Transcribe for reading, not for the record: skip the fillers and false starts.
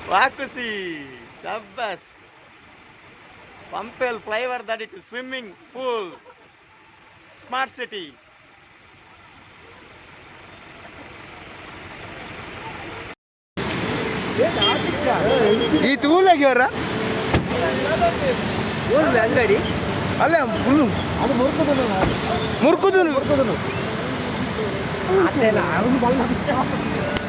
Vakusi, Shabbas. Pumpwell Flyover, that it is swimming pool. Smart city. ಈ ತೂಲಾಗ್ಯವರ ಅಂಗಡಿ ಅಲ್ಲ full ಅದು ಮುರ್ಕುದು